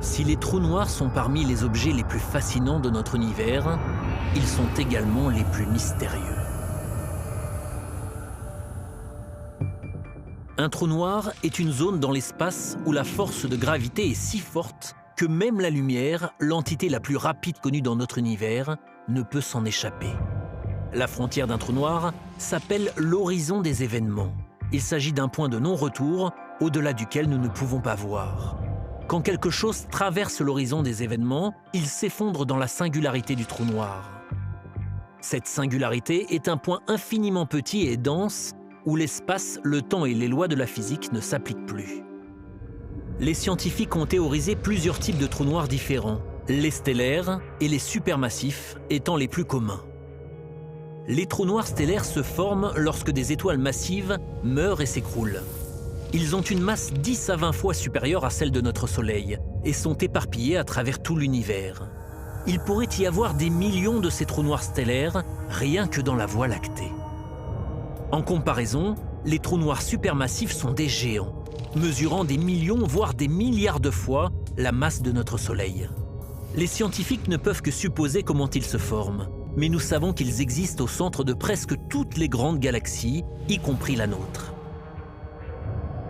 Si les trous noirs sont parmi les objets les plus fascinants de notre univers, ils sont également les plus mystérieux. Un trou noir est une zone dans l'espace où la force de gravité est si forte que même la lumière, l'entité la plus rapide connue dans notre univers, ne peut s'en échapper. La frontière d'un trou noir s'appelle l'horizon des événements. Il s'agit d'un point de non-retour au-delà duquel nous ne pouvons pas voir. Quand quelque chose traverse l'horizon des événements, il s'effondre dans la singularité du trou noir. Cette singularité est un point infiniment petit et dense où l'espace, le temps et les lois de la physique ne s'appliquent plus. Les scientifiques ont théorisé plusieurs types de trous noirs différents, les stellaires et les supermassifs étant les plus communs. Les trous noirs stellaires se forment lorsque des étoiles massives meurent et s'écroulent. Ils ont une masse 10 à 20 fois supérieure à celle de notre Soleil et sont éparpillés à travers tout l'univers. Il pourrait y avoir des millions de ces trous noirs stellaires rien que dans la Voie lactée. En comparaison, les trous noirs supermassifs sont des géants, mesurant des millions voire des milliards de fois la masse de notre Soleil. Les scientifiques ne peuvent que supposer comment ils se forment, mais nous savons qu'ils existent au centre de presque toutes les grandes galaxies, y compris la nôtre.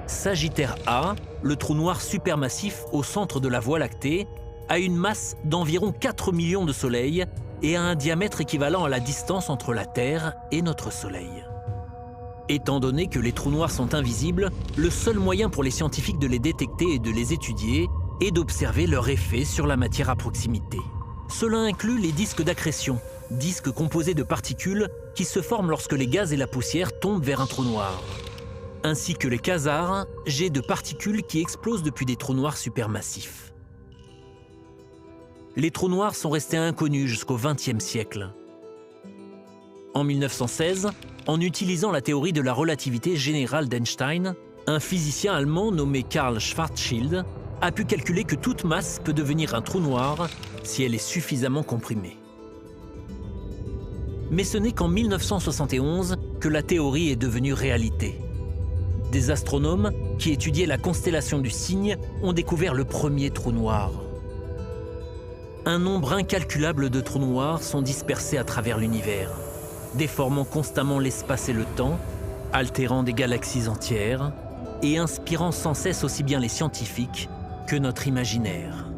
Sagittaire A, le trou noir supermassif au centre de la Voie lactée, a une masse d'environ 4 millions de soleils et a un diamètre équivalent à la distance entre la Terre et notre Soleil. Étant donné que les trous noirs sont invisibles, le seul moyen pour les scientifiques de les détecter et de les étudier est d'observer leur effet sur la matière à proximité. Cela inclut les disques d'accrétion, disques composés de particules qui se forment lorsque les gaz et la poussière tombent vers un trou noir, ainsi que les quasars, jets de particules qui explosent depuis des trous noirs supermassifs. Les trous noirs sont restés inconnus jusqu'au XXe siècle. En 1916, en utilisant la théorie de la relativité générale d'Einstein, un physicien allemand nommé Karl Schwarzschild a pu calculer que toute masse peut devenir un trou noir si elle est suffisamment comprimée. Mais ce n'est qu'en 1971 que la théorie est devenue réalité. Des astronomes qui étudiaient la constellation du Cygne ont découvert le premier trou noir. Un nombre incalculable de trous noirs sont dispersés à travers l'univers, déformant constamment l'espace et le temps, altérant des galaxies entières et inspirant sans cesse aussi bien les scientifiques que notre imaginaire.